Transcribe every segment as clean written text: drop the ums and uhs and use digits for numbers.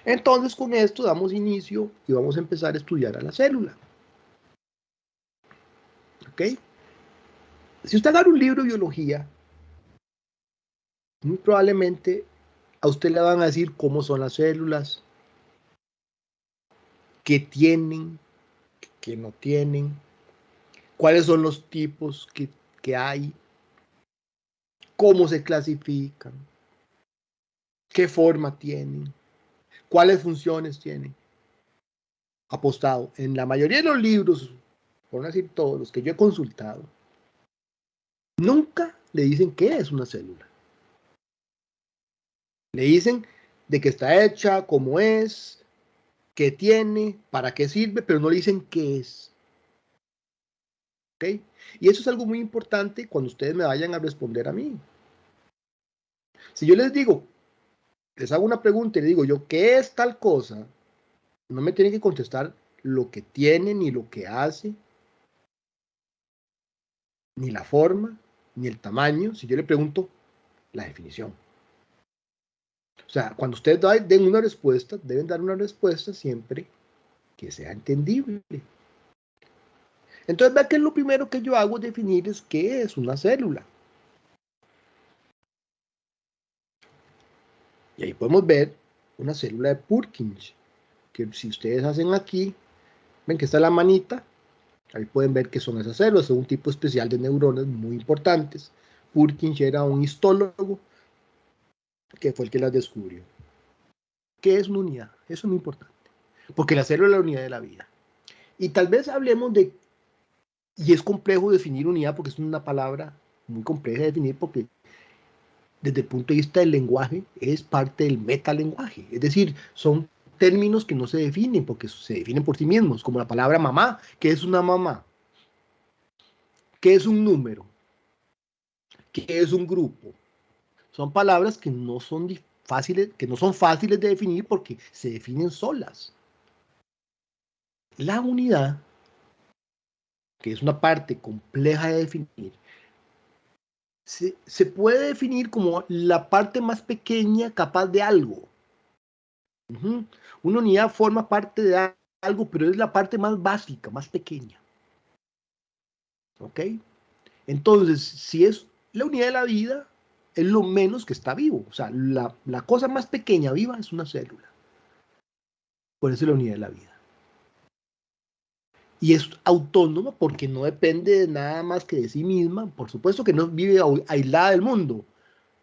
Entonces, con esto damos inicio y vamos a empezar a estudiar a la célula. ¿Ok? Si usted agarra un libro de biología, muy probablemente a usted le van a decir cómo son las células, qué tienen, qué no tienen, cuáles son los tipos que hay, cómo se clasifican, qué forma tienen, cuáles funciones tienen. Apostado, en la mayoría de los libros, por no decir todos los que yo he consultado, nunca le dicen qué es una célula. Le dicen de qué está hecha, cómo es, qué tiene, para qué sirve, pero no le dicen qué es. ¿Ok? Y eso es algo muy importante cuando ustedes me vayan a responder a mí. Si yo les digo, les hago una pregunta y les digo yo, ¿qué es tal cosa? No me tienen que contestar lo que tiene, ni lo que hace, ni la forma, ni el tamaño. Si yo le pregunto la definición. O sea, cuando ustedes den una respuesta, deben dar una respuesta siempre que sea entendible. Entonces, vea que lo primero que yo hago es definir es qué es una célula. Y ahí podemos ver una célula de Purkinje, que si ustedes hacen aquí, ven que está la manita, ahí pueden ver que son esas células, son un tipo especial de neuronas muy importantes. Purkinje era un histólogo que fue el que las descubrió. ¿Qué es una unidad? Eso es muy importante, porque la célula es la unidad de la vida. Y tal vez hablemos de, y es complejo definir unidad porque es una palabra muy compleja de definir porque desde el punto de vista del lenguaje es parte del metalenguaje. Es decir, son términos que no se definen porque se definen por sí mismos, como la palabra mamá. ¿Qué es una mamá? ¿Qué es un número? ¿Qué es un grupo? Son palabras que no son fáciles, que no son fáciles de definir porque se definen solas. La unidad, que es una parte compleja de definir, se puede definir como la parte más pequeña capaz de algo. Ujú. Una unidad forma parte de algo, pero es la parte más básica, más pequeña. ¿Ok? Entonces, si es la unidad de la vida, es lo menos que está vivo. O sea, la cosa más pequeña viva es una célula. Por eso es la unidad de la vida. Y es autónoma porque no depende de nada más que de sí misma. Por supuesto que no vive aislada del mundo.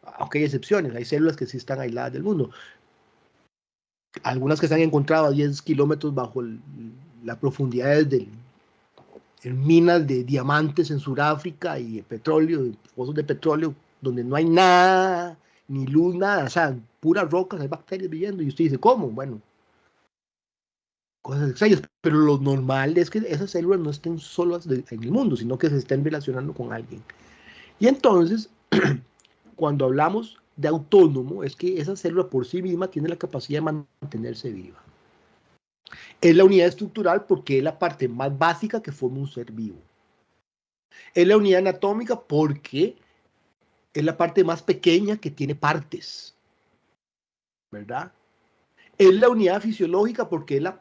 Aunque hay excepciones, hay células que sí están aisladas del mundo. Algunas que se han encontrado a 10 kilómetros bajo las profundidades en minas de diamantes en Sudáfrica y petróleo, pozos de petróleo, donde no hay nada, ni luz, nada, o sea, puras rocas, hay bacterias viviendo. Y usted dice, ¿cómo? Bueno, cosas extrañas, pero lo normal es que esas células no estén solas en el mundo, sino que se estén relacionando con alguien. Y entonces, cuando hablamos de autónomo, es que esa célula por sí misma tiene la capacidad de mantenerse viva. Es la unidad estructural porque es la parte más básica que forma un ser vivo. Es la unidad anatómica porque es la parte más pequeña que tiene partes, ¿verdad? Es la unidad fisiológica porque es la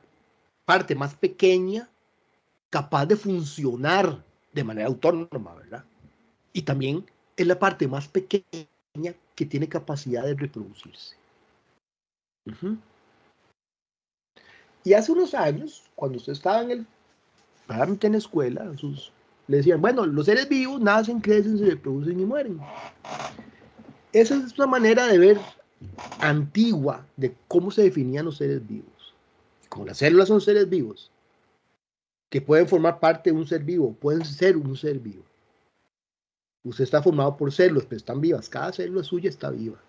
parte más pequeña capaz de funcionar de manera autónoma, ¿verdad? Y también es la parte más pequeña que tiene capacidad de reproducirse. Uh-huh. Y hace unos años, cuando usted estaba en la escuela, le decían, bueno, los seres vivos nacen, crecen, se reproducen y mueren. Esa es una manera de ver antigua de cómo se definían los seres vivos. Como las células son seres vivos, que pueden formar parte de un ser vivo, pueden ser un ser vivo. Usted está formado por células, pero están vivas. Cada célula suya está viva.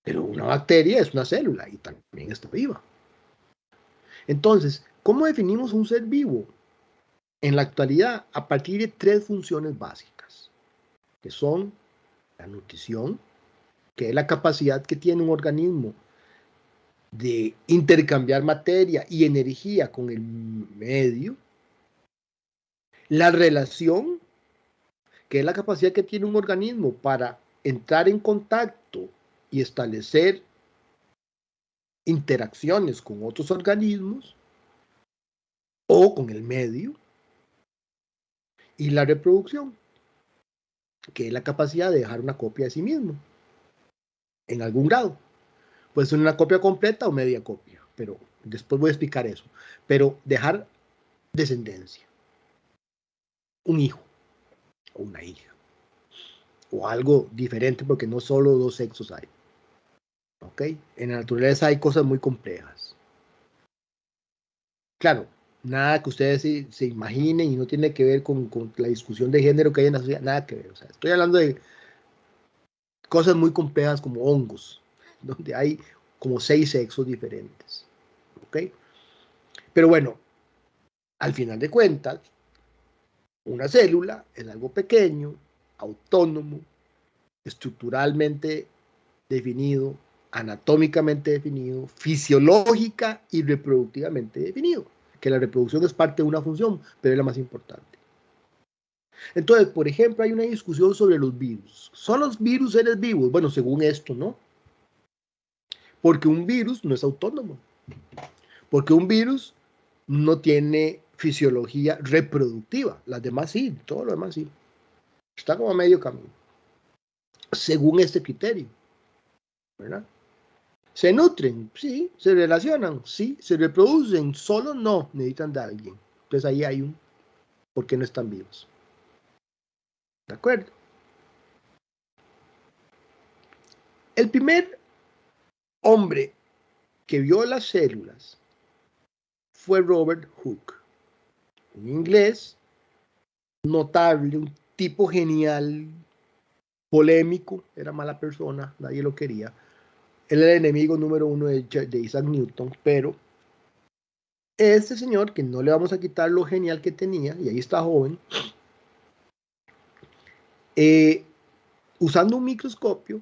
Pero una bacteria es una célula y también está viva. Entonces, ¿cómo definimos un ser vivo? En la actualidad, a partir de 3 funciones básicas, que son la nutrición, que es la capacidad que tiene un organismo de intercambiar materia y energía con el medio, la relación, que es la capacidad que tiene un organismo para entrar en contacto y establecer interacciones con otros organismos o con el medio, y la reproducción, que es la capacidad de dejar una copia de sí mismo, en algún grado. Puede ser una copia completa o media copia, pero después voy a explicar eso. Pero dejar descendencia, un hijo o una hija, o algo diferente, porque no solo dos sexos hay. ¿Ok? En la naturaleza hay cosas muy complejas. Claro, nada que ustedes se imaginen y no tiene que ver con la discusión de género que hay en la sociedad, nada que ver. O sea, estoy hablando de cosas muy complejas como hongos, donde hay como 6 sexos diferentes. ¿Ok? Pero bueno, al final de cuentas, una célula es algo pequeño, autónomo, estructuralmente definido, anatómicamente definido, fisiológica y reproductivamente definido. Que la reproducción es parte de una función, pero es la más importante. Entonces, por ejemplo, hay una discusión sobre los virus. ¿Son los virus seres vivos? Bueno, según esto, ¿no? Porque un virus no es autónomo. Porque un virus no tiene fisiología reproductiva. Las demás sí, todo lo demás sí. Está como a medio camino. Según este criterio, ¿verdad? ¿Se nutren? Sí. ¿Se relacionan? Sí. ¿Se reproducen? Solo no. Necesitan de alguien. Entonces ahí hay un por qué no están vivos. ¿De acuerdo? El primer hombre que vio las células fue Robert Hooke, un inglés notable, un tipo genial, polémico, era mala persona, nadie lo quería. Él era el enemigo número uno de Isaac Newton, pero este señor, que no le vamos a quitar lo genial que tenía, y ahí está joven, usando un microscopio,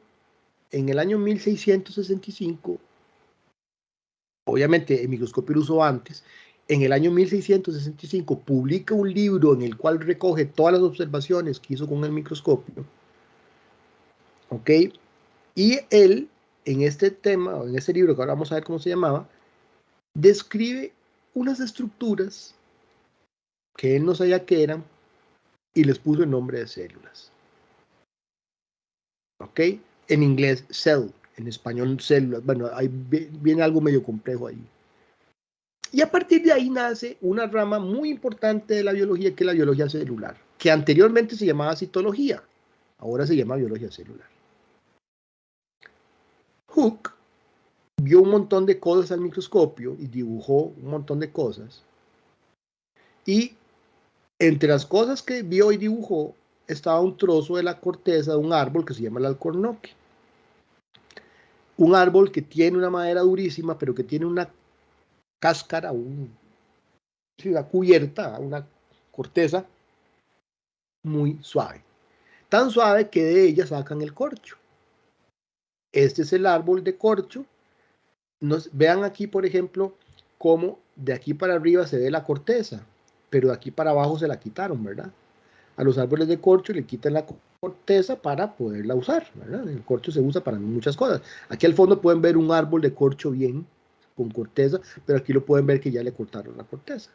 en el año 1665, obviamente el microscopio lo usó antes, en el año 1665 publica un libro en el cual recoge todas las observaciones que hizo con el microscopio, ¿ok? Y él, en este tema, o en este libro que ahora vamos a ver cómo se llamaba, describe unas estructuras que él no sabía qué eran y les puso el nombre de células, ¿ok? En inglés, cell, en español, células. Bueno, ahí viene algo medio complejo ahí. Y a partir de ahí nace una rama muy importante de la biología, que es la biología celular, que anteriormente se llamaba citología, ahora se llama biología celular. Hooke vio un montón de cosas al microscopio y dibujó un montón de cosas. Y entre las cosas que vio y dibujó estaba un trozo de la corteza de un árbol que se llama el alcornoque. Un árbol que tiene una madera durísima, pero que tiene una cáscara, una cubierta, una corteza muy suave. Tan suave que de ella sacan el corcho. Este es el árbol de corcho. Vean aquí, por ejemplo, cómo de aquí para arriba se ve la corteza, pero de aquí para abajo se la quitaron, ¿verdad? A los árboles de corcho le quitan la corteza para poderla usar, ¿verdad? El corcho se usa para muchas cosas. Aquí al fondo pueden ver un árbol de corcho bien, con corteza, pero aquí lo pueden ver que ya le cortaron la corteza.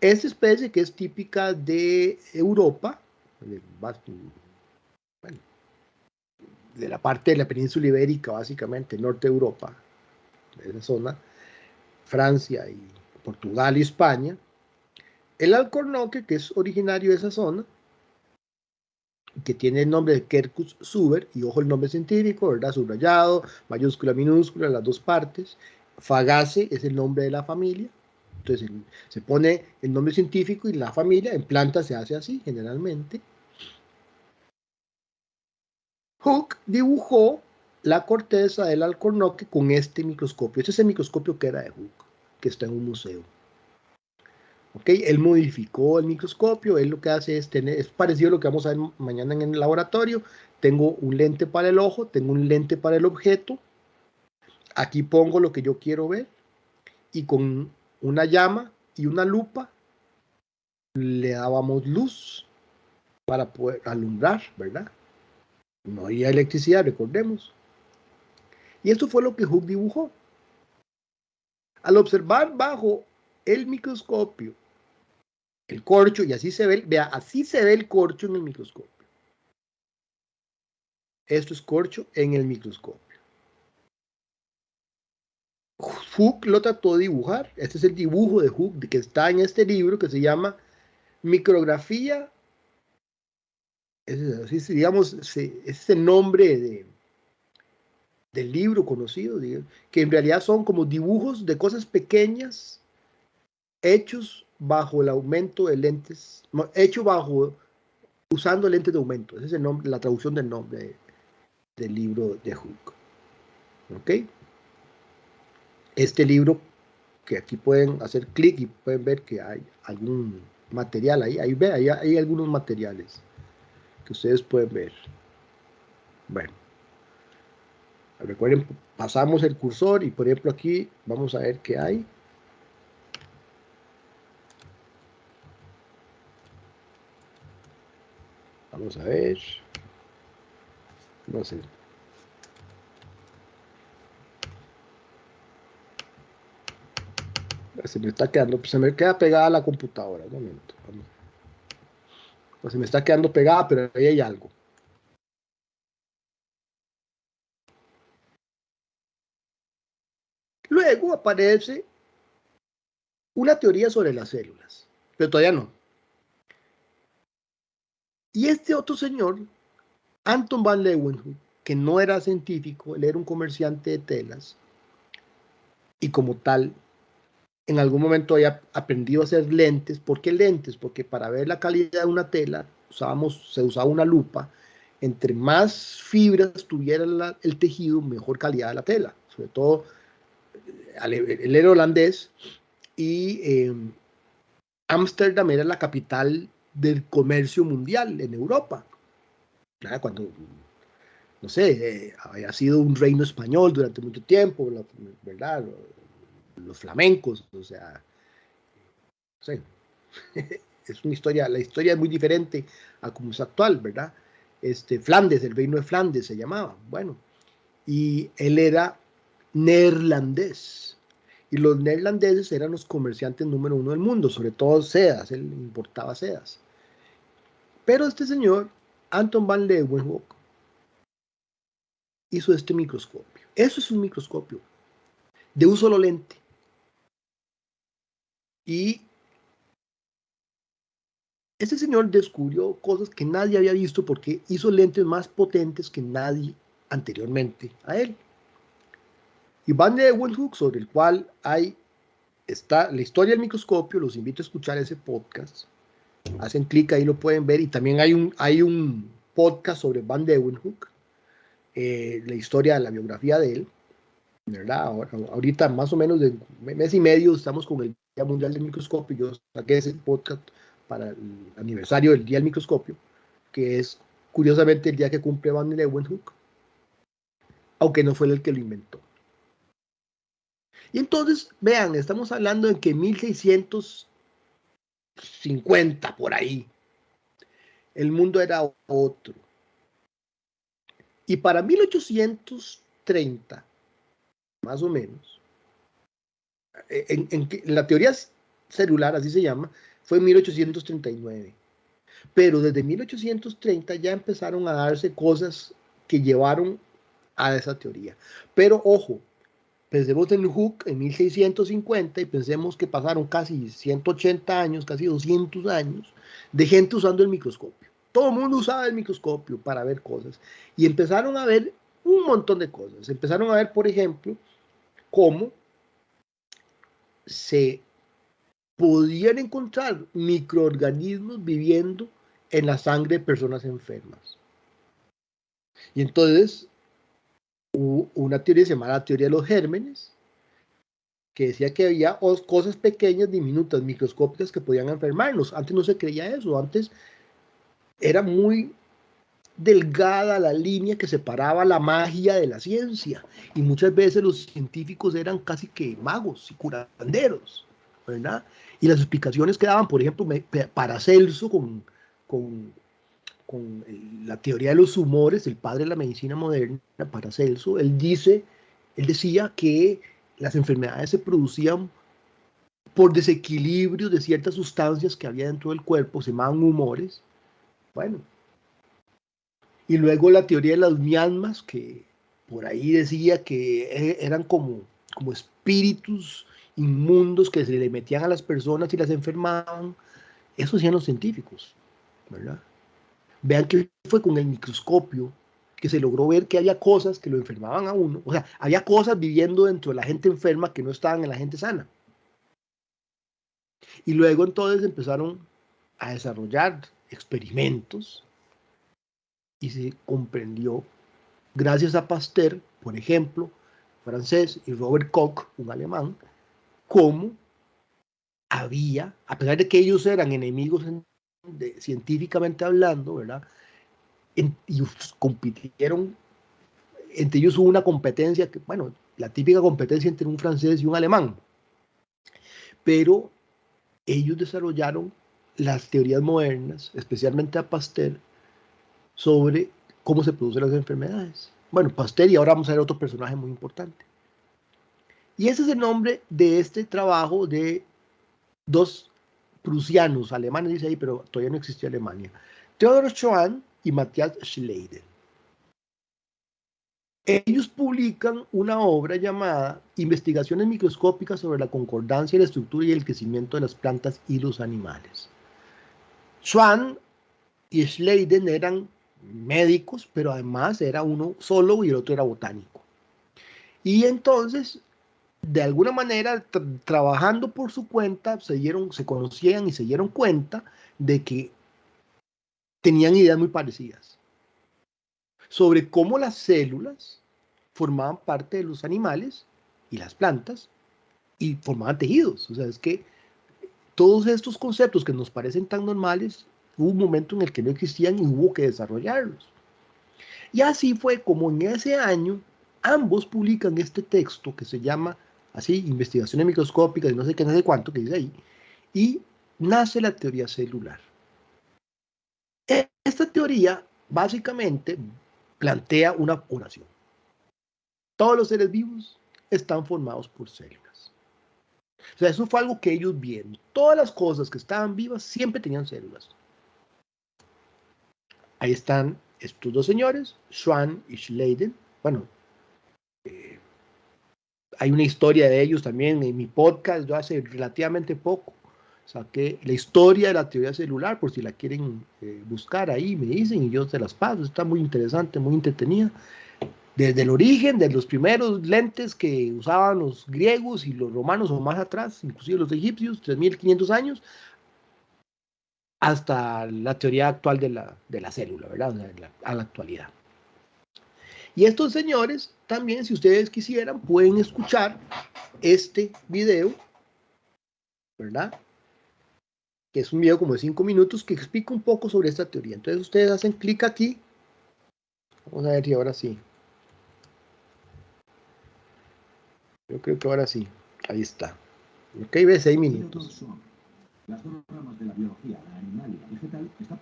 Esta especie, que es típica de Europa, bueno, de la parte de la península ibérica, básicamente, norte de Europa, de esa zona, Francia y Portugal y España. El alcornoque, que es originario de esa zona, que tiene el nombre de Quercus suber, y ojo el nombre científico, ¿verdad? Subrayado, mayúscula, minúscula, las dos partes. Fagace es el nombre de la familia. Entonces se pone el nombre científico y la familia. En plantas se hace así, generalmente. Hooke dibujó la corteza del alcornoque con este microscopio. Este es el microscopio que era de Hooke, que está en un museo. ¿Okay? Él modificó el microscopio. Él lo que hace es parecido a lo que vamos a ver mañana en el laboratorio. Tengo un lente para el ojo, tengo un lente para el objeto. Aquí pongo lo que yo quiero ver y con una llama y una lupa le dábamos luz para poder alumbrar, ¿verdad? No había electricidad, recordemos. Y esto fue lo que Hooke dibujó. Al observar bajo el microscopio el corcho, y así se ve, vea, así se ve el corcho en el microscopio. Esto es corcho en el microscopio. Hooke lo trató de dibujar. Este es el dibujo de Hooke que está en este libro que se llama Micrografía. Así, digamos, es el nombre del libro conocido, digamos, que en realidad son como dibujos de cosas pequeñas hechos bajo el aumento de lentes, hecho bajo usando lentes de aumento. Ese es el nombre, la traducción del nombre del libro de Hooke. ¿Ok? Este libro, que aquí pueden hacer clic y pueden ver que hay algún material ahí. Hay algunos materiales que ustedes pueden ver. Bueno, recuerden, pasamos el cursor y por ejemplo aquí vamos a ver qué hay. Vamos a ver. No sé. Se me está quedando, se me queda pegada la computadora. Un momento. Pues se me está quedando pegada, pero ahí hay algo. Luego aparece una teoría sobre las células, pero todavía no. Y este otro señor, Anton van Leeuwenhoek, que no era científico, él era un comerciante de telas, y como tal, en algún momento había aprendido a hacer lentes. ¿Por qué lentes? Porque para ver la calidad de una tela se usaba una lupa. Entre más fibras tuviera el tejido, mejor calidad de la tela. Sobre todo, él era holandés y Ámsterdam era la capital del comercio mundial en Europa. Cuando, no sé, había sido un reino español durante mucho tiempo, ¿verdad? Los flamencos, o sea, no sé, es una historia, la historia es muy diferente a como es actual, ¿verdad? Flandes, el reino de Flandes se llamaba, bueno, y él era neerlandés, y los neerlandeses eran los comerciantes número uno del mundo, sobre todo sedas, él importaba sedas. Pero este señor, Anton van Leeuwenhoek, hizo este microscopio. Eso es un microscopio de un solo lente. Y este señor descubrió cosas que nadie había visto porque hizo lentes más potentes que nadie anteriormente a él. Y Van Leeuwenhoek, sobre el cual está la historia del microscopio, los invito a escuchar ese podcast. Hacen clic ahí, lo pueden ver. Y también hay un podcast sobre Van Leeuwenhoek, la historia de la biografía de él, ¿verdad? Ahorita más o menos de mes y medio estamos con el Día Mundial del Microscopio. Yo saqué ese podcast para el aniversario del Día del Microscopio, que es curiosamente el día que cumple Van Leeuwenhoek, aunque no fue él el que lo inventó. Y entonces, vean, estamos hablando de que 1650 por ahí, el mundo era otro. Y para 1830, más o menos, en la teoría celular, así se llama, fue en 1839. Pero desde 1830 ya empezaron a darse cosas que llevaron a esa teoría. Pero ojo, pensemos en Hooke en 1650 y pensemos que pasaron casi 180 años, casi 200 años de gente usando el microscopio. Todo el mundo usaba el microscopio para ver cosas y empezaron a ver un montón de cosas. Empezaron a ver, por ejemplo, cómo se podían encontrar microorganismos viviendo en la sangre de personas enfermas. Y entonces hubo una teoría llamada la teoría de los gérmenes, que decía que había cosas pequeñas, diminutas, microscópicas que podían enfermarnos. Antes no se creía eso, antes era muy delgada la línea que separaba la magia de la ciencia, y muchas veces los científicos eran casi que magos y curanderos, ¿verdad? Y las explicaciones que daban, por ejemplo, Paracelso con, con la teoría de los humores, el padre de la medicina moderna, Paracelso, él dice Él decía que las enfermedades se producían por desequilibrio de ciertas sustancias que había dentro del cuerpo, se llamaban humores. Bueno, y luego la teoría de las miasmas, que por ahí decía que eran como espíritus inmundos que se le metían a las personas y las enfermaban. Eso hacían los científicos, ¿verdad? Vean que fue con el microscopio que se logró ver que había cosas que lo enfermaban a uno. O sea, había cosas viviendo dentro de la gente enferma que no estaban en la gente sana. Y luego entonces empezaron a desarrollar experimentos y se comprendió, gracias a Pasteur, por ejemplo, francés, y Robert Koch, un alemán, cómo había, a pesar de que ellos eran enemigos científicamente hablando, ¿verdad? Y compitieron, entre ellos hubo una competencia, que, bueno, la típica competencia entre un francés y un alemán, pero ellos desarrollaron las teorías modernas, especialmente a Pasteur, sobre cómo se producen las enfermedades. Bueno, Pasteur, y ahora vamos a ver otro personaje muy importante. Y ese es el nombre de este trabajo de dos prusianos, alemanes, dice ahí, pero todavía no existía Alemania. Theodor Schwann y Matthias Schleiden. Ellos publican una obra llamada Investigaciones microscópicas sobre la concordancia, la estructura y el crecimiento de las plantas y los animales. Schwann y Schleiden eran médicos, pero además era uno zoólogo y el otro era botánico. Y entonces, de alguna manera, trabajando por su cuenta, se conocían y se dieron cuenta de que tenían ideas muy parecidas sobre cómo las células formaban parte de los animales y las plantas y formaban tejidos. O sea, es que todos estos conceptos que nos parecen tan normales, hubo un momento en el que no existían y hubo que desarrollarlos. Y así fue como en ese año ambos publican este texto que se llama así, Investigaciones microscópicas y no sé qué, no sé cuánto, que dice ahí, y nace la teoría celular. Esta teoría básicamente plantea una oración. Todos los seres vivos están formados por células. O sea, eso fue algo que ellos vieron. Todas las cosas que estaban vivas siempre tenían células. Ahí están estos dos señores, Schwann y Schleiden. Bueno, hay una historia de ellos también en mi podcast. Yo hace relativamente poco saqué la historia de la teoría celular, por si la quieren buscar ahí, me dicen y yo se las paso. Está muy interesante, muy entretenida. Desde el origen de los primeros lentes que usaban los griegos y los romanos o más atrás, inclusive los egipcios, 3500 años, hasta la teoría actual de la célula, ¿verdad? A la actualidad. Y estos señores también, si ustedes quisieran, pueden escuchar este video, ¿verdad? Que es un video como de 5 minutos que explica un poco sobre esta teoría. Entonces ustedes hacen clic aquí. Vamos a ver si ahora sí. Yo creo que ahora sí. Ahí está. Ok, ve 6 minutos. Las dos ramas de la biología, la animal y la vegetal, están...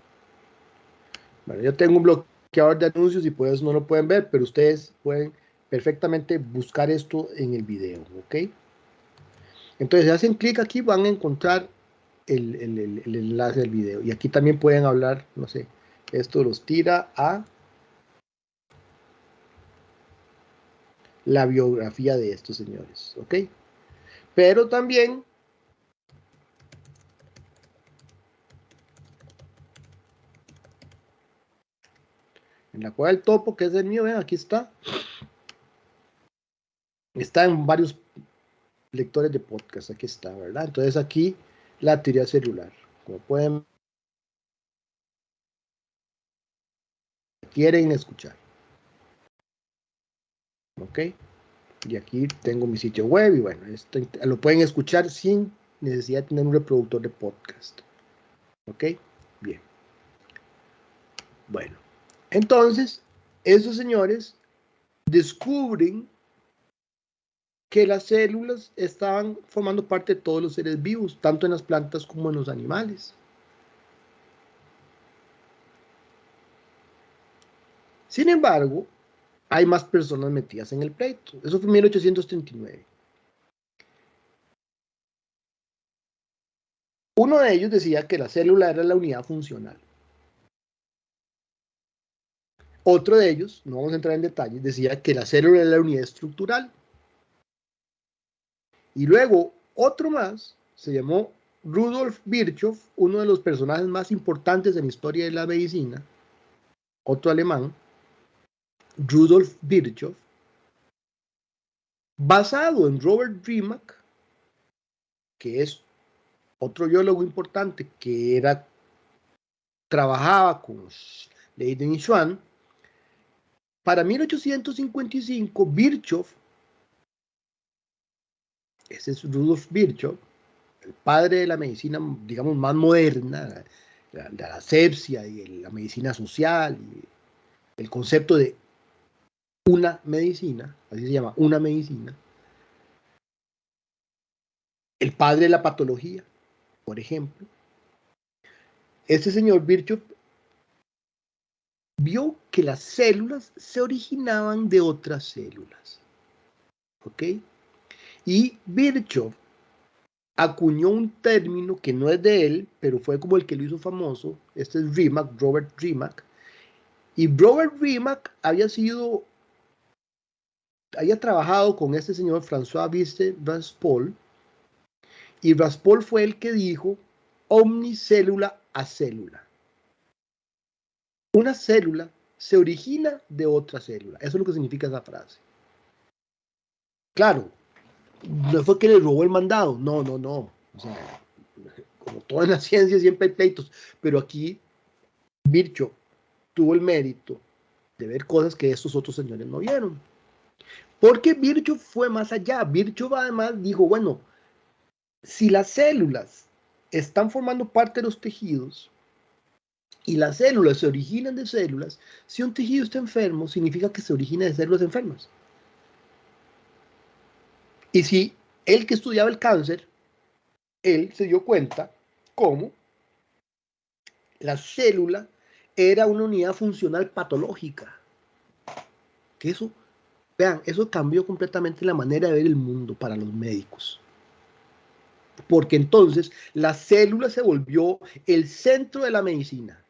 Bueno, yo tengo un bloqueador de anuncios y por eso no lo pueden ver, pero ustedes pueden perfectamente buscar esto en el video, ¿ok? Entonces, si hacen clic aquí, van a encontrar el enlace del video. Y aquí también pueden hablar, no sé, esto los tira a la biografía de estos señores, ¿ok? Pero también en la cueva del topo, que es el mío, aquí está. Está en varios lectores de podcast, aquí está, ¿verdad? Entonces aquí la teoría celular, como pueden, quieren escuchar, ¿ok? Y aquí tengo mi sitio web y bueno, esto lo pueden escuchar sin necesidad de tener un reproductor de podcast, ¿ok? Bien. Bueno, entonces, esos señores descubren que las células estaban formando parte de todos los seres vivos, tanto en las plantas como en los animales. Sin embargo, hay más personas metidas en el pleito. Eso fue en 1839. Uno de ellos decía que la célula era la unidad funcional. Otro de ellos, no vamos a entrar en detalles, decía que la célula era la unidad estructural. Y luego otro más se llamó Rudolf Virchow, uno de los personajes más importantes en la historia de la medicina, otro alemán, Rudolf Virchow, basado en Robert Remak, que es otro biólogo importante que trabajaba con Leiden y Schwann. Para 1855, Virchow, ese es Rudolf Virchow, el padre de la medicina, digamos, más moderna, la asepsia y la medicina social, y el concepto de una medicina, así se llama, una medicina, el padre de la patología, por ejemplo. Este señor Virchow vio que las células se originaban de otras células, ¿ok? Y Virchow acuñó un término que no es de él, pero fue como el que lo hizo famoso. Este es Remak, Robert Remak. Y Robert Remak había trabajado con este señor François Viste Raspol, y Raspol fue el que dijo omnicélula a célula. Una célula se origina de otra célula. Eso es lo que significa esa frase. Claro, no fue que le robó el mandado. No, no, no. O sea, como toda en la ciencia siempre hay pleitos. Pero aquí Virchow tuvo el mérito de ver cosas que estos otros señores no vieron. Porque Virchow fue más allá. Virchow además dijo, bueno, si las células están formando parte de los tejidos y las células se originan de células, si un tejido está enfermo, significa que se origina de células enfermas. Y si él que estudiaba el cáncer, él se dio cuenta cómo la célula era una unidad funcional patológica. Que eso, vean, eso cambió completamente la manera de ver el mundo para los médicos. Porque entonces la célula se volvió el centro de la medicina.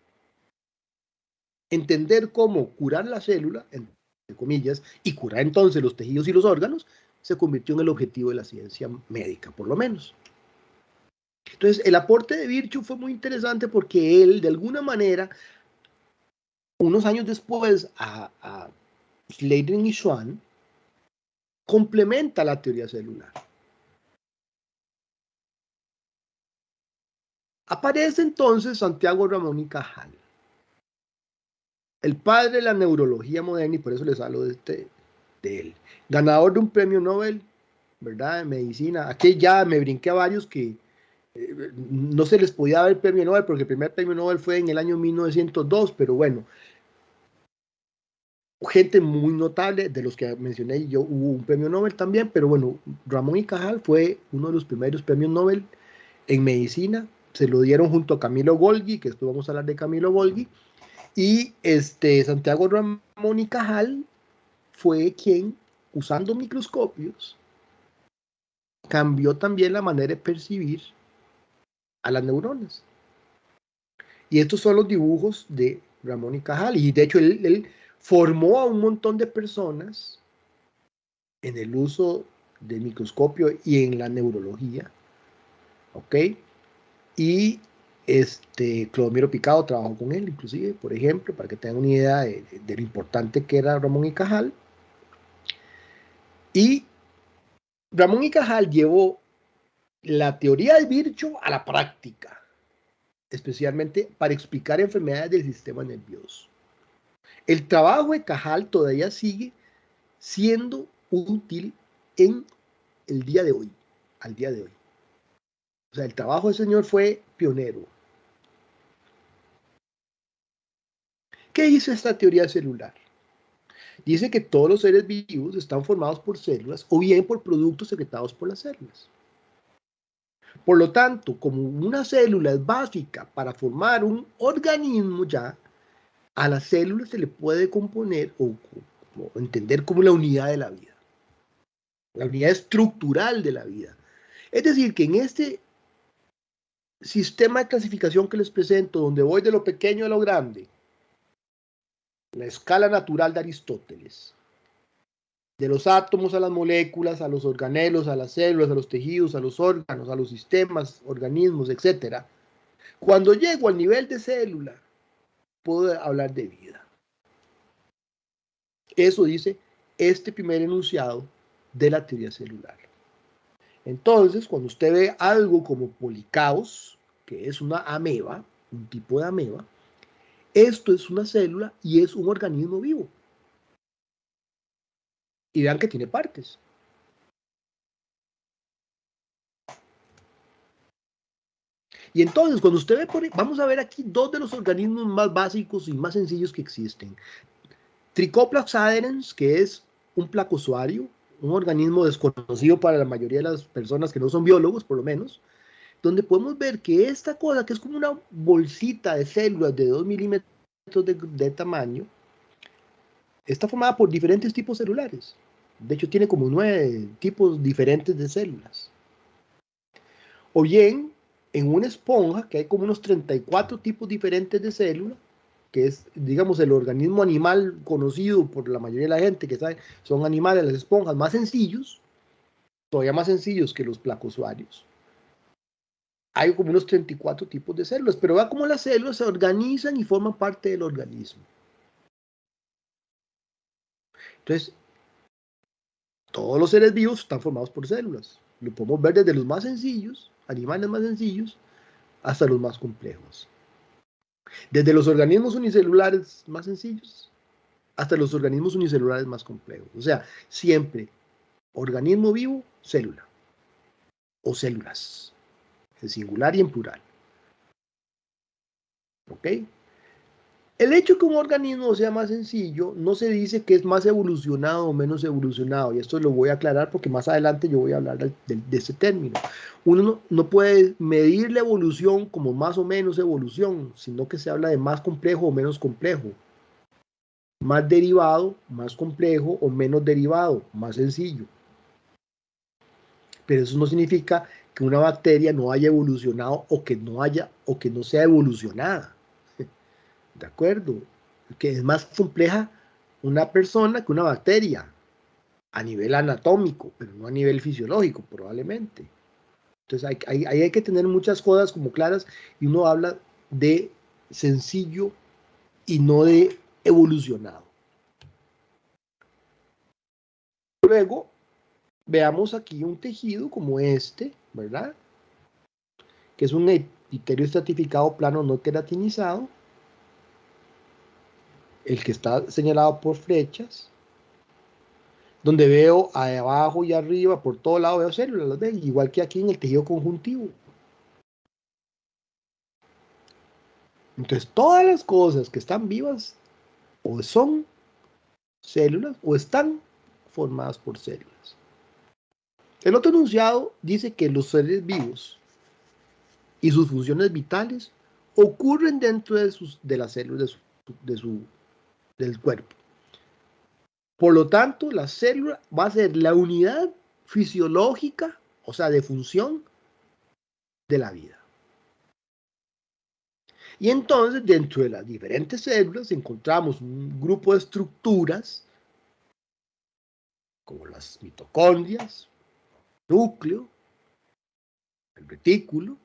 Entender cómo curar la célula, entre comillas, y curar entonces los tejidos y los órganos, se convirtió en el objetivo de la ciencia médica, por lo menos. Entonces, el aporte de Virchow fue muy interesante porque él, de alguna manera, unos años después, a Leiden y Schwann, complementa la teoría celular. Aparece entonces Santiago Ramón y Cajal, el padre de la neurología moderna, y por eso les hablo de él. Ganador de un premio Nobel, ¿verdad? De medicina. Aquí ya me brinqué a varios que no se les podía dar el premio Nobel porque el primer premio Nobel fue en el año 1902, pero bueno, gente muy notable, de los que mencioné yo, hubo un premio Nobel también, pero bueno, Ramón y Cajal fue uno de los primeros premios Nobel en medicina, se lo dieron junto a Camilo Golgi, que después vamos a hablar de Camilo Golgi, y Santiago Ramón y Cajal fue quien, usando microscopios, cambió también la manera de percibir a las neuronas. Y estos son los dibujos de Ramón y Cajal, y de hecho él formó a un montón de personas en el uso del microscopio y en la neurología, ¿ok? Y Clodomiro Picado trabajó con él, inclusive, por ejemplo, para que tengan una idea de lo importante que era Ramón y Cajal. Y Ramón y Cajal llevó la teoría del Virchow a la práctica, especialmente para explicar enfermedades del sistema nervioso. El trabajo de Cajal todavía sigue siendo útil en el día de hoy, al día de hoy. O sea, el trabajo del señor fue pionero. ¿Qué dice esta teoría celular? Dice que todos los seres vivos están formados por células o bien por productos secretados por las células. Por lo tanto, como una célula es básica para formar un organismo ya, a la célula se le puede componer o o entender como la unidad de la vida, la unidad estructural de la vida. Es decir, que en este sistema de clasificación que les presento, donde voy de lo pequeño a lo grande, la escala natural de Aristóteles, de los átomos a las moléculas, a los organelos, a las células, a los tejidos, a los órganos, a los sistemas, organismos, etc. Cuando llego al nivel de célula, puedo hablar de vida. Eso dice este primer enunciado de la teoría celular. Entonces, cuando usted ve algo como Policaos, que es una ameba, un tipo de ameba, esto es una célula y es un organismo vivo. Y vean que tiene partes. Y entonces, cuando usted ve, vamos a ver aquí dos de los organismos más básicos y más sencillos que existen. Trichoplax adherens, que es un placosuario, un organismo desconocido para la mayoría de las personas que no son biólogos, por lo menos, donde podemos ver que esta cosa, que es como una bolsita de células de 2 milímetros de tamaño, está formada por diferentes tipos celulares. De hecho, tiene como 9 tipos diferentes de células. O bien, en una esponja, que hay como unos 34 tipos diferentes de células, que es, digamos, el organismo animal conocido por la mayoría de la gente que sabe, son animales, las esponjas más sencillos, todavía más sencillos que los placosuarios. Hay como unos 34 tipos de células, pero vea cómo las células se organizan y forman parte del organismo. Entonces, todos los seres vivos están formados por células. Lo podemos ver desde los más sencillos, animales más sencillos, hasta los más complejos. Desde los organismos unicelulares más sencillos hasta los organismos unicelulares más complejos. O sea, siempre organismo vivo, célula o células, en singular y en plural. ¿Ok? El hecho que un organismo sea más sencillo no se dice que es más evolucionado o menos evolucionado, y esto lo voy a aclarar porque más adelante yo voy a hablar de ese término. Uno no puede medir la evolución como más o menos evolución, sino que se habla de más complejo o menos complejo, más derivado, más complejo o menos derivado, más sencillo. Pero eso no significa que una bacteria no haya evolucionado o que no sea evolucionada. ¿De acuerdo? Que es más compleja una persona que una bacteria a nivel anatómico, pero no a nivel fisiológico, probablemente. Entonces ahí hay que tener muchas cosas como claras y uno habla de sencillo y no de evolucionado. Luego, veamos aquí un tejido como este, ¿verdad? Que es un epitelio estratificado plano no queratinizado, el que está señalado por flechas, donde veo abajo y arriba, por todo lado veo células, las ven, igual que aquí en el tejido conjuntivo. Entonces, todas las cosas que están vivas o son células o están formadas por células. El otro enunciado dice que los seres vivos y sus funciones vitales ocurren dentro de las células del cuerpo. Por lo tanto, la célula va a ser la unidad fisiológica, o sea, de función de la vida. Y entonces, dentro de las diferentes células, encontramos un grupo de estructuras, como las mitocondrias, el núcleo, el retículo,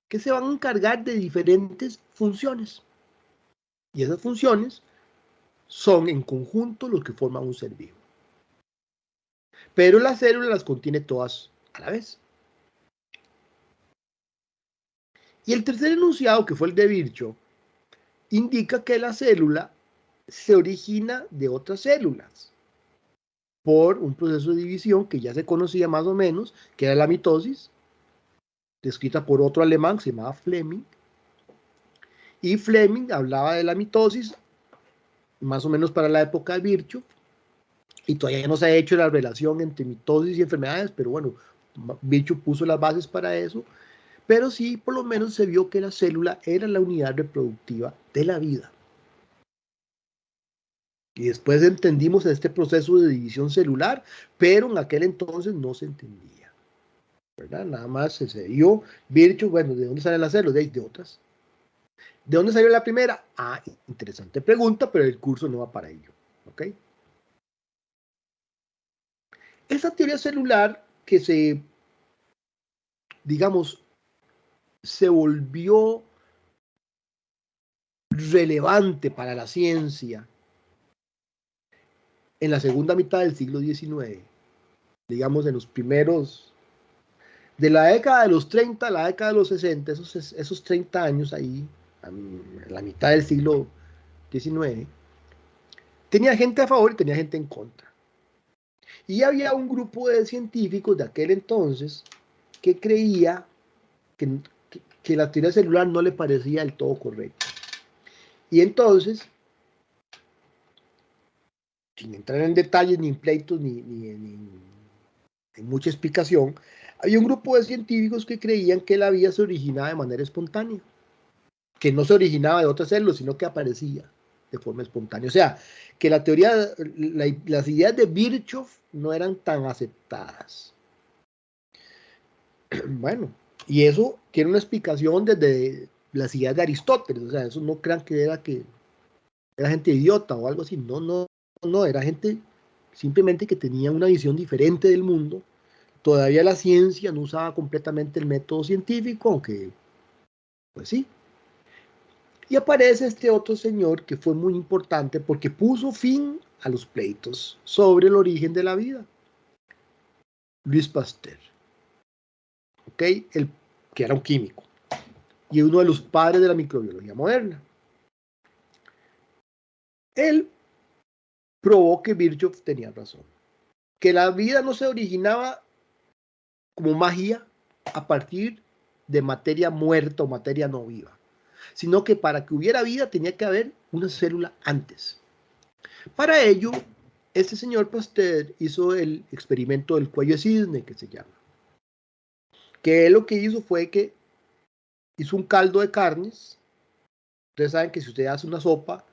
que se van a encargar de diferentes funciones. Y esas funciones son en conjunto los que forman un ser vivo. Pero la célula las contiene todas a la vez. Y el tercer enunciado, que fue el de Virchow, indica que la célula se origina de otras células por un proceso de división que ya se conocía más o menos, que era la mitosis, descrita por otro alemán que se llamaba Fleming. Y Fleming hablaba de la mitosis más o menos para la época de Virchow, y todavía no se ha hecho la relación entre mitosis y enfermedades, pero bueno, Virchow puso las bases para eso, pero sí por lo menos se vio que la célula era la unidad reproductiva de la vida. Y después entendimos este proceso de división celular, pero en aquel entonces no se entendía, ¿verdad? Nada más se dio Virchow, bueno, ¿de dónde salen las células? De otras. ¿De dónde salió la primera? Ah, interesante pregunta, pero el curso no va para ello, ¿ok? Esa teoría celular que digamos, se volvió relevante para la ciencia en la segunda mitad del siglo XIX, digamos en los primeros, de la década de los 30 a la década de los 60, esos 30 años ahí, en la mitad del siglo XIX, tenía gente a favor y tenía gente en contra. Y había un grupo de científicos de aquel entonces que creía que la teoría celular no le parecía del todo correcta. Y entonces, sin entrar en detalles, ni en pleitos, ni en mucha explicación, había un grupo de científicos que creían que la vida se originaba de manera espontánea, que no se originaba de otras células, sino que aparecía de forma espontánea. O sea, que la teoría, las ideas de Virchow no eran tan aceptadas. Bueno, y eso tiene una explicación desde las ideas de Aristóteles. O sea, eso no crean que era gente idiota o algo así. No, no, no, era gente simplemente que tenía una visión diferente del mundo. Todavía la ciencia no usaba completamente el método científico, aunque, pues sí. Y aparece este otro señor que fue muy importante porque puso fin a los pleitos sobre el origen de la vida. Louis Pasteur, ¿ok? Que era un químico y uno de los padres de la microbiología moderna. Él probó que Virchow tenía razón, que la vida no se originaba como magia a partir de materia muerta o materia no viva, sino que para que hubiera vida tenía que haber una célula antes. Para ello, este señor Pasteur hizo el experimento del cuello de cisne, que se llama, que él lo que hizo fue que hizo un caldo de carnes. Ustedes saben que si usted hace una sopa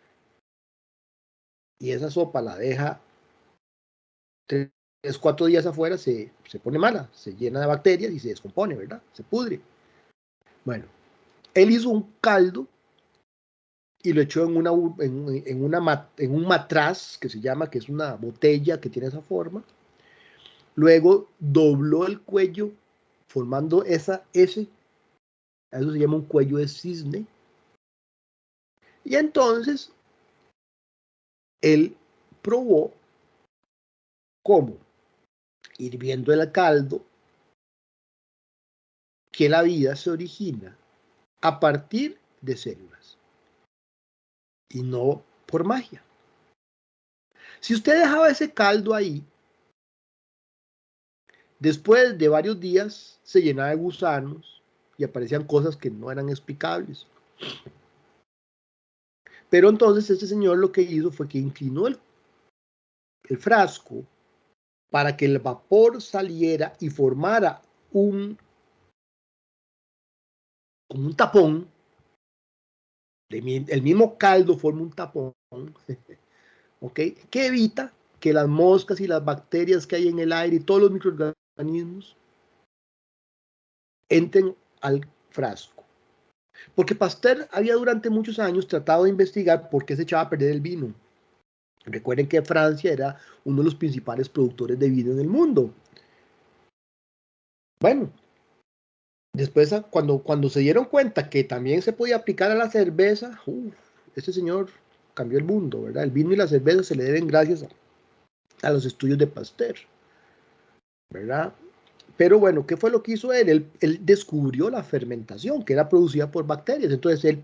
y esa sopa la deja 3, 4 días afuera, se pone mala, se llena de bacterias y se descompone, ¿verdad? Se pudre. Bueno, él hizo un caldo y lo echó en un matraz que se llama, que es una botella que tiene esa forma. Luego dobló el cuello formando esa S, a eso se llama un cuello de cisne. Y entonces él probó cómo, hirviendo el caldo, que la vida se origina a partir de células y no por magia. Si usted dejaba ese caldo ahí, después de varios días se llenaba de gusanos y aparecían cosas que no eran explicables. Pero entonces este señor lo que hizo fue que inclinó el frasco para que el vapor saliera y formara como un tapón. El mismo caldo forma un tapón, ¿ok? Que evita que las moscas y las bacterias que hay en el aire y todos los microorganismos entren al frasco. Porque Pasteur había durante muchos años tratado de investigar por qué se echaba a perder el vino. Recuerden que Francia era uno de los principales productores de vino en el mundo. Bueno, después cuando se dieron cuenta que también se podía aplicar a la cerveza, este señor cambió el mundo, ¿verdad? El vino y la cerveza se le deben gracias a los estudios de Pasteur, ¿verdad? Pero bueno, ¿qué fue lo que hizo él? Él descubrió la fermentación, que era producida por bacterias. Entonces él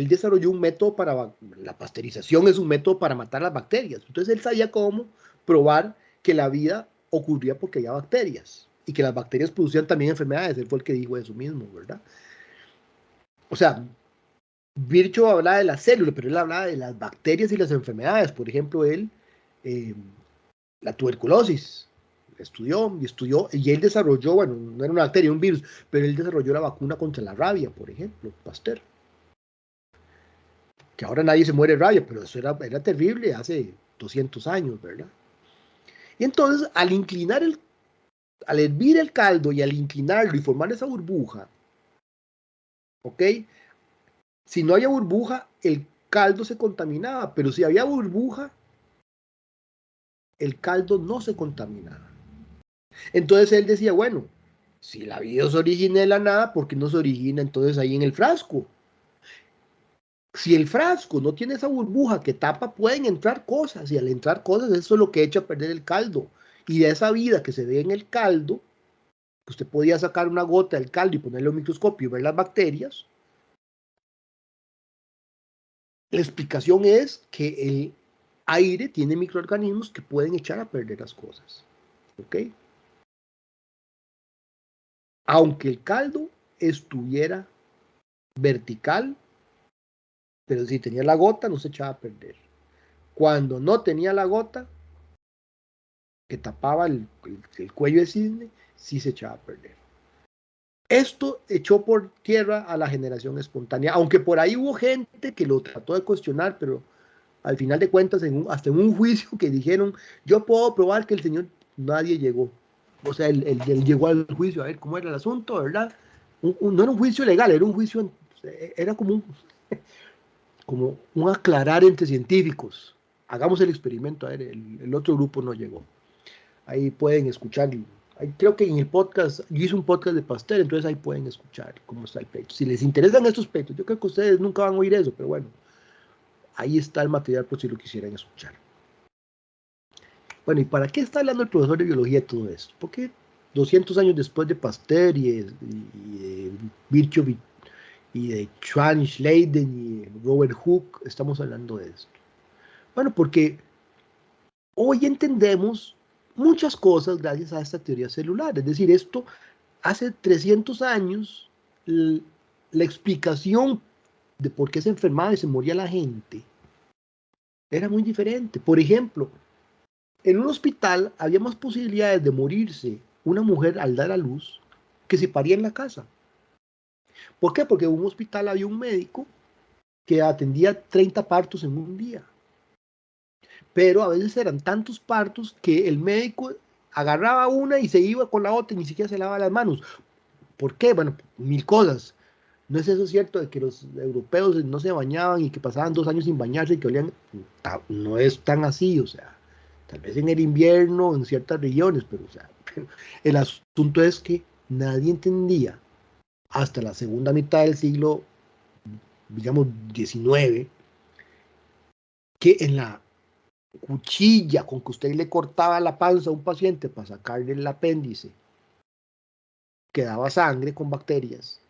desarrolló un método la pasteurización es un método para matar las bacterias. Entonces él sabía cómo probar que la vida ocurría porque había bacterias y que las bacterias producían también enfermedades. Él fue el que dijo eso mismo, ¿verdad? O sea, Virchow hablaba de las células, pero él hablaba de las bacterias y las enfermedades. Por ejemplo, eh, la tuberculosis, estudió, y él desarrolló, bueno, no era una bacteria, un virus, pero él desarrolló la vacuna contra la rabia, por ejemplo, Pasteur. que ahora nadie se muere de rabia, pero eso era terrible hace 200 años, ¿verdad? Y entonces, al hervir el caldo y al inclinarlo y formar esa burbuja, ¿ok? Si no había burbuja, el caldo se contaminaba, pero si había burbuja, el caldo no se contaminaba. Entonces él decía, bueno, si la vida se origina de la nada, ¿por qué no se origina entonces ahí en el frasco? Si el frasco no tiene esa burbuja que tapa, pueden entrar cosas, y al entrar cosas, eso es lo que echa a perder el caldo. Y de esa vida que se ve en el caldo, que usted podía sacar una gota del caldo y ponerle un microscopio y ver las bacterias, la explicación es que el aire tiene microorganismos que pueden echar a perder las cosas. ¿Ok? Aunque el caldo estuviera vertical, pero si tenía la gota no se echaba a perder. Cuando no tenía la gota, que tapaba el cuello de cisne, sí se echaba a perder. Esto echó por tierra a la generación espontánea, aunque por ahí hubo gente que lo trató de cuestionar, pero al final de cuentas, hasta en un juicio que dijeron, yo puedo probar que el Señor, nadie llegó. O sea, él llegó al juicio a ver cómo era el asunto, ¿verdad? No era un juicio legal, era un juicio, era como un aclarar entre científicos. Hagamos el experimento, a ver, el otro grupo no llegó. Ahí pueden escuchar, creo que en el podcast, yo hice un podcast de Pasteur, entonces ahí pueden escuchar cómo está el pleito. Si les interesan estos pleitos, yo creo que ustedes nunca van a oír eso, pero bueno, ahí está el material por si lo quisieran escuchar. Bueno, ¿y para qué está hablando el profesor de biología de todo esto? Porque 200 años después de Pasteur y de Virchow y de Schwann-Schleiden y de Robert Hooke, estamos hablando de esto. Bueno, porque hoy entendemos muchas cosas gracias a esta teoría celular. Es decir, esto hace 300 años, la explicación de por qué se enfermaba y se moría la gente era muy diferente. Por ejemplo, en un hospital había más posibilidades de morirse una mujer al dar a luz que si paría en la casa. ¿Por qué? Porque en un hospital había un médico que atendía 30 partos en un día. Pero a veces eran tantos partos que el médico agarraba una y se iba con la otra y ni siquiera se lavaba las manos. ¿Por qué? Bueno, mil cosas. ¿No es eso cierto de que los europeos no se bañaban y que pasaban 2 años sin bañarse y que olían? No es tan así, o sea, tal vez en el invierno, en ciertas regiones, pero, o sea, el asunto es que nadie entendía hasta la segunda mitad del siglo, digamos, XIX, que en la cuchilla con que usted le cortaba la panza a un paciente para sacarle el apéndice, quedaba sangre con bacterias,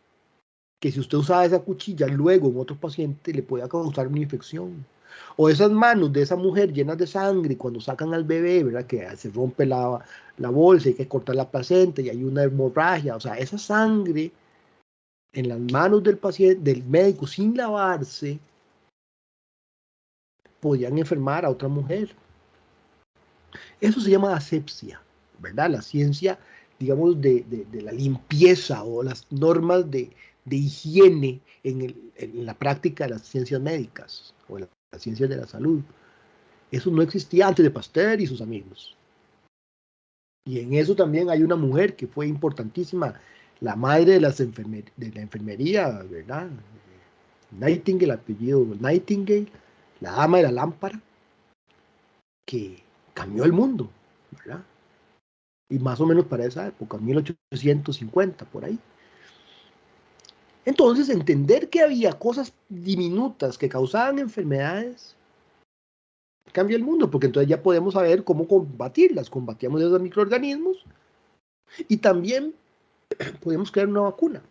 que si usted usaba esa cuchilla luego en otro paciente le podía causar una infección. O esas manos de esa mujer llenas de sangre cuando sacan al bebé, ¿verdad? Que se rompe la bolsa, hay que cortar la placenta y hay una hemorragia. O sea, esa sangre en las manos del paciente, del médico, sin lavarse, podían enfermar a otra mujer. Eso se llama asepsia, ¿verdad? La ciencia, digamos, de la limpieza o las normas de higiene en la práctica de las ciencias médicas o las ciencias de la salud. Eso no existía antes de Pasteur y sus amigos. Y en eso también hay una mujer que fue importantísima, la madre de la enfermería, ¿verdad? Nightingale, el apellido Nightingale, la dama de la lámpara, que cambió el mundo, ¿verdad? Y más o menos para esa época, 1850, por ahí. Entonces, entender que había cosas diminutas que causaban enfermedades cambia el mundo, porque entonces ya podemos saber cómo combatirlas. Combatíamos esos microorganismos y también podemos crear una vacuna.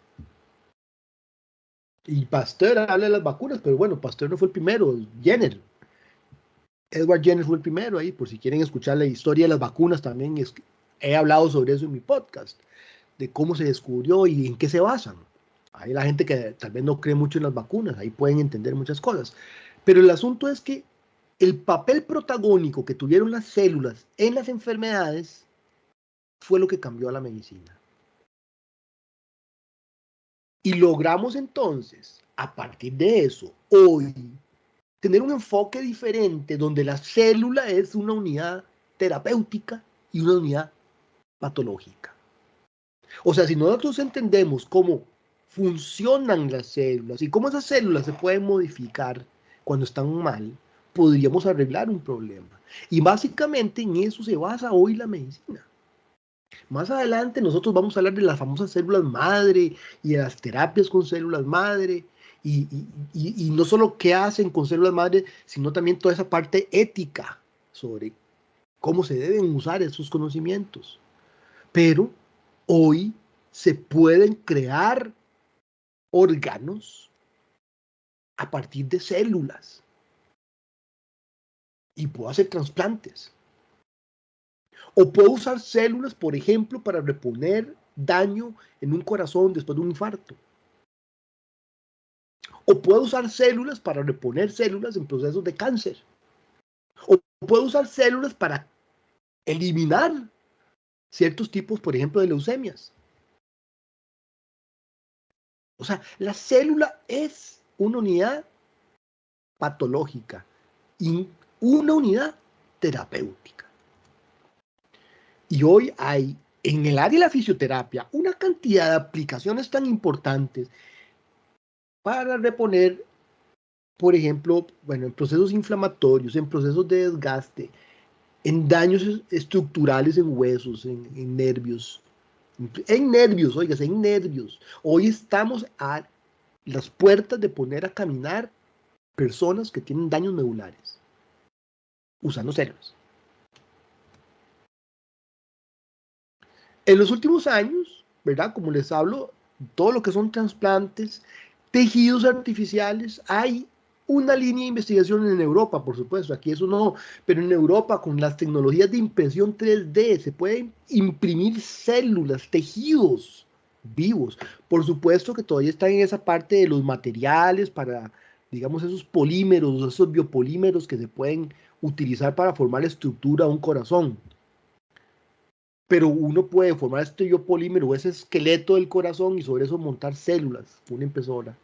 Y Pasteur habla de las vacunas, pero bueno, Pasteur no fue el primero, Jenner. Edward Jenner fue el primero ahí, por si quieren escuchar la historia de las vacunas, también he hablado sobre eso en mi podcast, de cómo se descubrió y en qué se basan. Hay la gente que tal vez no cree mucho en las vacunas, ahí pueden entender muchas cosas. Pero el asunto es que el papel protagónico que tuvieron las células en las enfermedades fue lo que cambió a la medicina. Y logramos entonces, a partir de eso, hoy, tener un enfoque diferente donde la célula es una unidad terapéutica y una unidad patológica. O sea, si nosotros entendemos cómo funcionan las células y cómo esas células se pueden modificar cuando están mal, podríamos arreglar un problema. Y básicamente en eso se basa hoy la medicina. Más adelante nosotros vamos a hablar de las famosas células madre y de las terapias con células madre y no solo qué hacen con células madre, sino también toda esa parte ética sobre cómo se deben usar esos conocimientos. Pero hoy se pueden crear órganos a partir de células y puedo hacer trasplantes. O puedo usar células, por ejemplo, para reponer daño en un corazón después de un infarto. O puedo usar células para reponer células en procesos de cáncer. O puedo usar células para eliminar ciertos tipos, por ejemplo, de leucemias. O sea, la célula es una unidad patológica y una unidad terapéutica. Y hoy hay en el área de la fisioterapia una cantidad de aplicaciones tan importantes para reponer, por ejemplo, bueno, en procesos inflamatorios, en procesos de desgaste, en daños estructurales en huesos, en nervios, oigas, en nervios. Hoy estamos a las puertas de poner a caminar personas que tienen daños medulares, usando células. En los últimos años, ¿verdad? Como les hablo, todo lo que son trasplantes, tejidos artificiales, hay una línea de investigación en Europa, por supuesto, aquí eso no, pero en Europa con las tecnologías de impresión 3D se pueden imprimir células, tejidos vivos. Por supuesto que todavía están en esa parte de los materiales para, digamos, esos polímeros, esos biopolímeros que se pueden utilizar para formar la estructura de un corazón. Pero uno puede formar este biopolímero, ese esqueleto del corazón y sobre eso montar células, una impresora.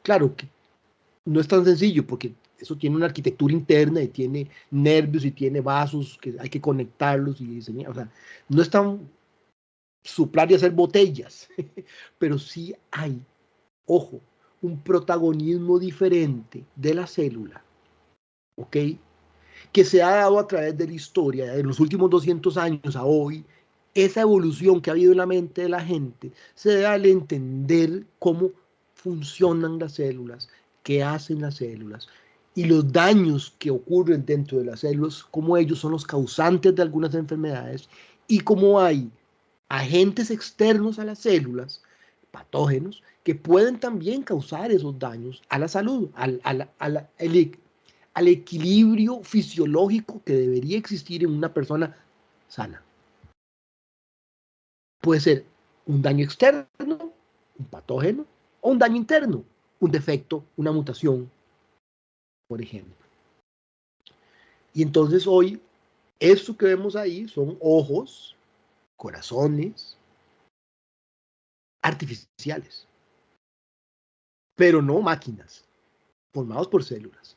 Claro que no es tan sencillo porque eso tiene una arquitectura interna y tiene nervios y tiene vasos que hay que conectarlos y diseñar. O sea, no es tan suplar y hacer botellas, pero sí hay, ojo, un protagonismo diferente de la célula, ¿ok? Que se ha dado a través de la historia, de los últimos 200 años a hoy, esa evolución que ha habido en la mente de la gente, se da al entender cómo funcionan las células, qué hacen las células y los daños que ocurren dentro de las células, cómo ellos son los causantes de algunas enfermedades y cómo hay agentes externos a las células, patógenos, que pueden también causar esos daños a la salud, al equilibrio fisiológico que debería existir en una persona sana. Puede ser un daño externo, un patógeno, o un daño interno, un defecto, una mutación, por ejemplo. Y entonces hoy, esto que vemos ahí son ojos, corazones artificiales, pero no máquinas, formados por células.